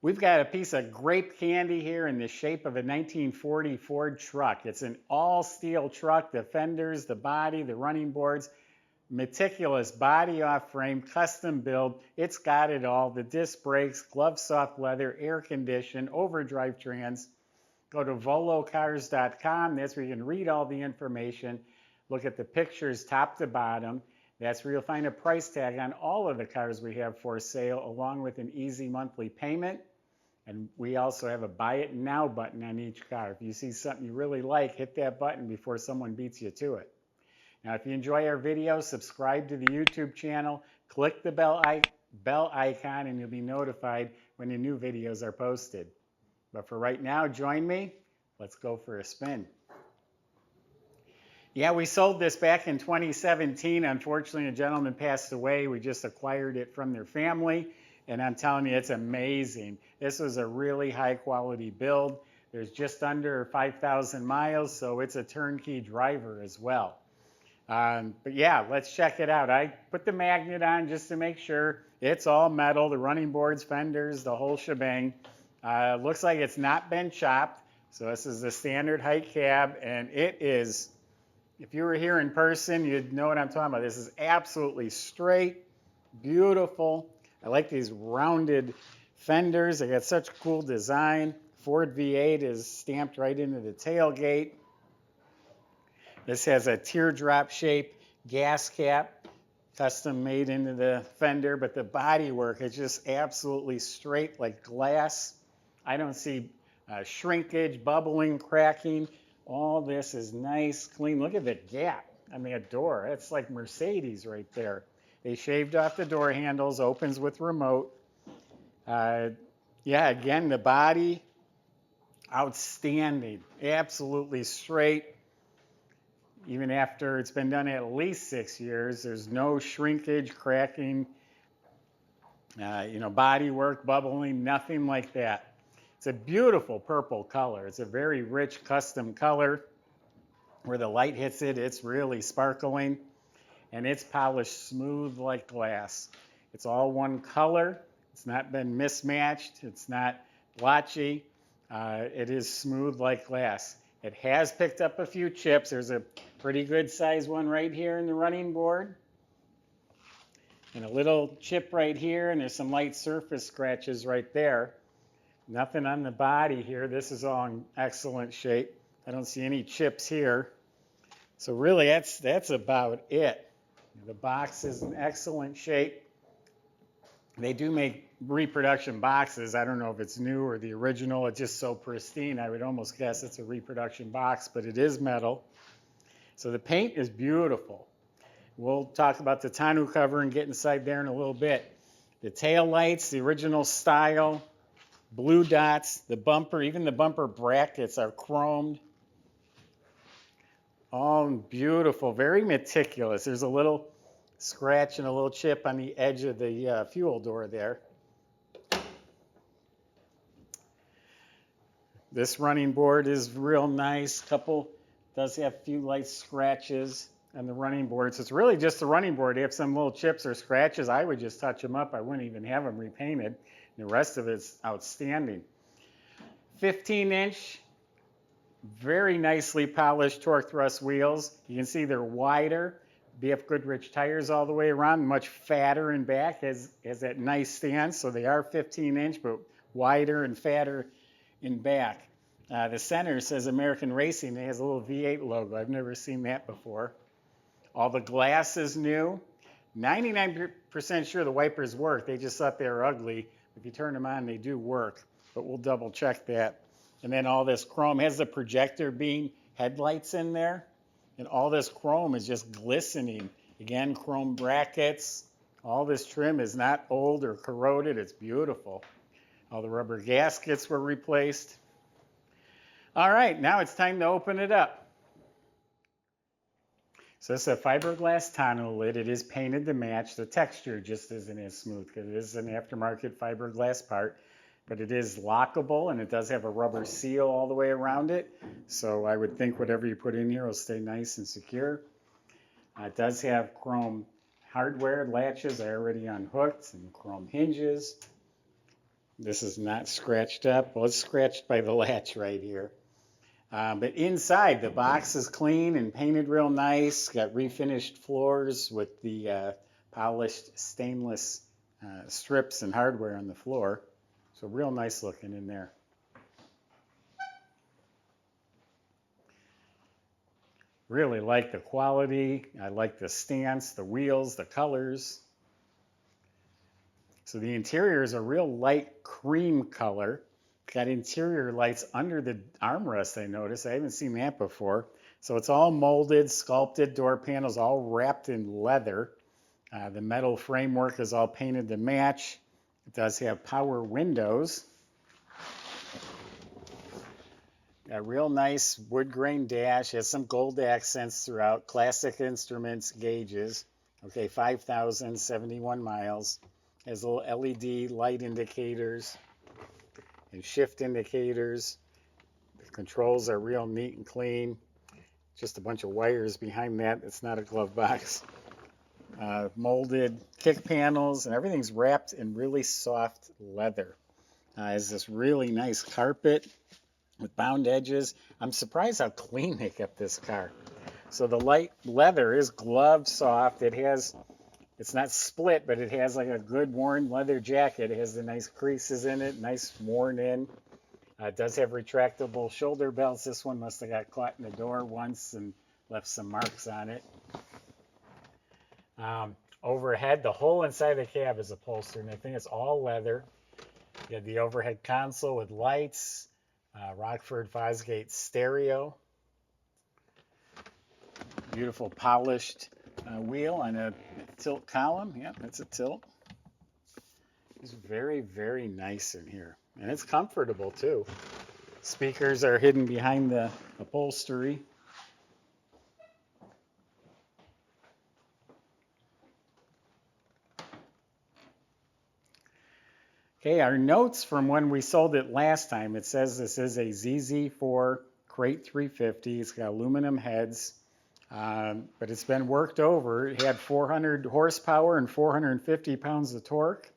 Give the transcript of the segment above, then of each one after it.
We've got a piece of grape candy here in the shape of a 1940 Ford truck. It's an all-steel truck. The fenders, the body, the running boards, meticulous body off frame, custom build. It's got it all. The disc brakes, glove soft leather, air conditioned, overdrive trans. Go to volocars.com. That's where you can read all the information. Look at the pictures top to bottom. That's where you'll find a price tag on all of the cars we have for sale, along with an easy monthly payment. And we also have a buy it now button on each car. If you see something you really like, hit that button before someone beats you to it. Now, if you enjoy our videos, subscribe to the YouTube channel, click the bell icon, and you'll be notified when the new videos are posted. But for right now, join me. Let's go for a spin. Yeah, we sold this back in 2017. Unfortunately, a gentleman passed away. We just acquired it from their family. And I'm telling you, it's amazing. This was a really high quality build. There's just under 5,000 miles, so it's a turnkey driver as well. But yeah, let's check it out. I put the magnet on just to make sure. It's all metal, the running boards, fenders, the whole shebang. Looks like it's not been chopped. So this is the standard height cab, and it is, if you were here in person, you'd know what I'm talking about. This is absolutely straight, beautiful. I like these rounded fenders. They got such cool design. Ford V8 is stamped right into the tailgate. This has a teardrop shape gas cap, custom made into the fender, but the body work is just absolutely straight like glass. I don't see shrinkage, bubbling, cracking. All this is nice, clean. Look at the gap on the door. It's like Mercedes right there. They shaved off the door handles, opens with remote. Yeah, again, the body, outstanding, absolutely straight. Even after it's been done at least 6 years, there's no shrinkage, cracking, body work, bubbling, nothing like that. It's a beautiful purple color. It's a very rich custom color. Where the light hits it, it's really sparkling. And it's polished smooth like glass. It's all one color. It's not been mismatched. It's not blotchy. It is smooth like glass. It has picked up a few chips. There's a pretty good size one right here in the running board. And a little chip right here, and there's some light surface scratches right there. Nothing on the body here. This is all in excellent shape. I don't see any chips here. So really, that's about it. The box is in excellent shape. They do make reproduction boxes. I don't know if it's new or the original. It's just so pristine. I would almost guess it's a reproduction box, but it is metal. So the paint is beautiful. We'll talk about the tonneau cover and get inside there in a little bit. The tail lights, the original style, blue dots, the bumper, even the bumper brackets are chromed. All beautiful, very meticulous. There's a little scratch and a little chip on the edge of the fuel door there. This running board is real nice. Does have a few light scratches on the running board. So it's really just the running board. If some little chips or scratches, I would just touch them up. I wouldn't even have them repainted. The rest of it's outstanding. 15-inch. Very nicely polished torque thrust wheels. You can see they're wider. BF Goodrich tires all the way around, much fatter in back, has that nice stance. So they are 15-inch, but wider and fatter in back. The center says American Racing. It has a little V8 logo. I've never seen that before. All the glass is new. 99% sure the wipers work. They just thought they were ugly. If you turn them on, they do work, but we'll double check that. And then all this chrome has the projector beam headlights in there. And all this chrome is just glistening. Again, chrome brackets. All this trim is not old or corroded. It's beautiful. All the rubber gaskets were replaced. All right, now it's time to open it up. So this is a fiberglass tonneau lid. It is painted to match. The texture just isn't as smooth because it is an aftermarket fiberglass part. But it is lockable, and it does have a rubber seal all the way around it. So I would think whatever you put in here will stay nice and secure. It does have chrome hardware latches. I already unhooked, and chrome hinges. This is not scratched up. Well, it's scratched by the latch right here. But inside, the box is clean and painted real nice. Got refinished floors with the polished stainless strips and hardware on the floor. So real nice looking in there. Really like the quality. I like the stance, the wheels, the colors. So the interior is a real light cream color. Got interior lights under the armrest, I noticed. I haven't seen that before. So it's all molded, sculpted door panels, all wrapped in leather. The metal framework is all painted to match. It does have power windows. A real nice wood grain dash. Has some gold accents throughout. Classic instruments, gauges. Okay, 5,071 miles. Has little LED light indicators and shift indicators. The controls are real neat and clean. Just a bunch of wires behind that. It's not a glove box. Molded kick panels, and everything's wrapped in really soft leather. Has this really nice carpet with bound edges. I'm surprised how clean they kept this car. So the light leather is glove soft. It's not split, but it has like a good worn leather jacket. It has the nice creases in it, nice worn in. It does have retractable shoulder belts. This one must have got caught in the door once and left some marks on it. Overhead, the whole inside of the cab is upholstered, and I think it's all leather. You have the overhead console with lights, Rockford Fosgate stereo, beautiful polished wheel on a tilt column. Yeah, that's a tilt. It's very, very nice in here, and it's comfortable too. Speakers are hidden behind the upholstery. Okay, our notes from when we sold it last time, it says this is a ZZ4 Crate 350. It's got aluminum heads, but it's been worked over. It had 400 horsepower and 450 pounds of torque.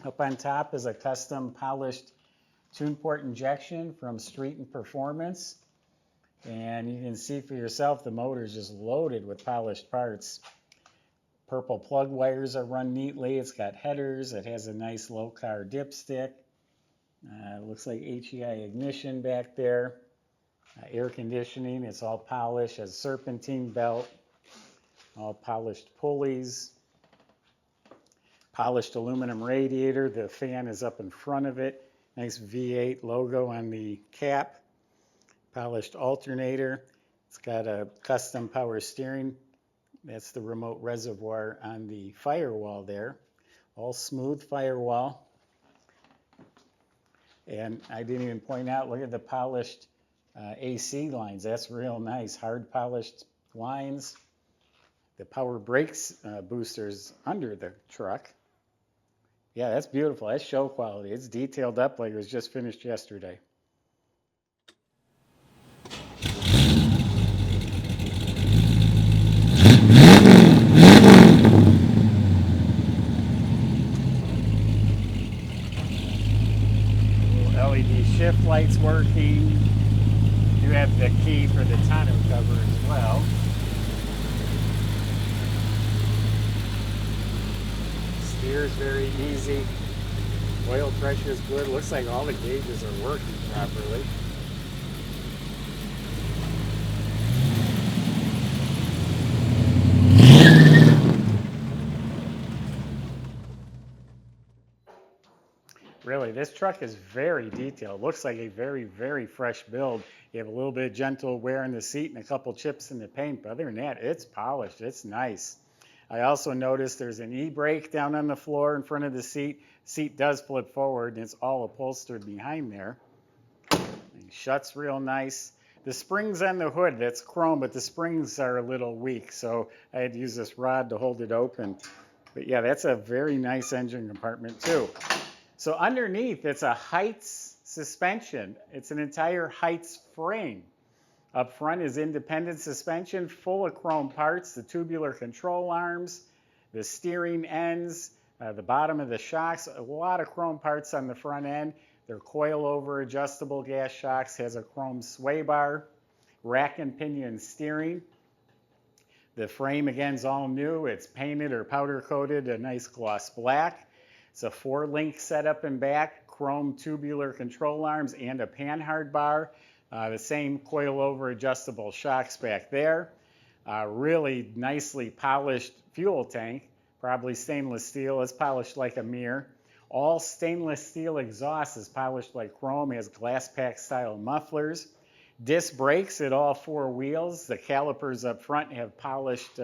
Up on top is a custom polished tune port injection from Street and Performance. And you can see for yourself the motor is just loaded with polished parts. Purple plug wires are run neatly. It's got headers. It has a nice low car dipstick. Looks like HEI ignition back there. Air conditioning. It's all polished. Has serpentine belt. All polished pulleys. Polished aluminum radiator. The fan is up in front of it. Nice V8 logo on the cap. Polished alternator. It's got a custom power steering. That's the remote reservoir on the firewall there. All smooth firewall. And I didn't even point out, look at the polished AC lines. That's real nice. Hard polished lines. The power brakes boosters under the truck. Yeah, that's beautiful. That's show quality. It's detailed up like it was just finished yesterday. LED shift lights working. You have the key for the tonneau cover as well. Steer's very easy. Oil pressure is good. Looks like all the gauges are working properly. Really, this truck is very detailed. Looks like a very, very fresh build. You have a little bit of gentle wear in the seat and a couple chips in the paint, but other than that, it's polished. It's nice. I also noticed there's an e-brake down on the floor in front of the seat. Seat does flip forward, and it's all upholstered behind there. It shuts real nice. The springs on the hood, that's chrome, but the springs are a little weak, so I had to use this rod to hold it open. But yeah, that's a very nice engine compartment too. So underneath, it's a Heights suspension. It's an entire Heights frame. Up front is independent suspension, full of chrome parts, the tubular control arms, the steering ends, The bottom of the shocks, a lot of chrome parts on the front end. They're coil-over adjustable gas shocks, has a chrome sway bar, rack and pinion steering. The frame, again, is all new. It's painted or powder coated, a nice gloss black. It's a 4-link setup in back, chrome tubular control arms, and a panhard bar. The same coil-over adjustable shocks back there. Really nicely polished fuel tank, probably stainless steel. It's polished like a mirror. All stainless steel exhaust is polished like chrome, has glass pack style mufflers. Disc brakes at all 4 wheels. The calipers up front have polished,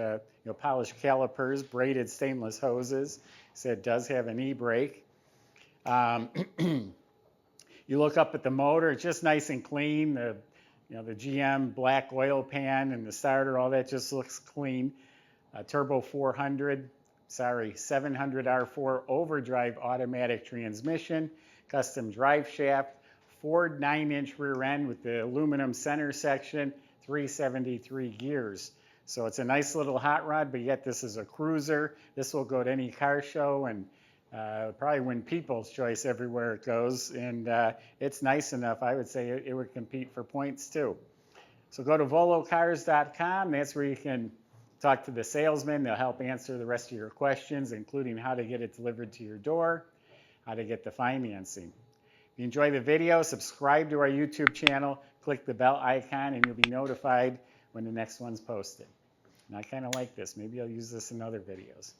polished calipers, braided stainless hoses. So it does have an e-brake. You look up at the motor; it's just nice and clean. The GM black oil pan and the starter, all that just looks clean. Turbo 700 R4 overdrive automatic transmission, custom drive shaft. Ford 9-inch rear end with the aluminum center section, 373 gears. So it's a nice little hot rod, but yet this is a cruiser. This will go to any car show and probably win People's Choice everywhere it goes. And it's nice enough, I would say it would compete for points too. So go to volocars.com. That's where you can talk to the salesman. They'll help answer the rest of your questions, including how to get it delivered to your door, how to get the financing. If you enjoy the video, subscribe to our YouTube channel, click the bell icon, and you'll be notified when the next one's posted. And I kind of like this. Maybe I'll use this in other videos.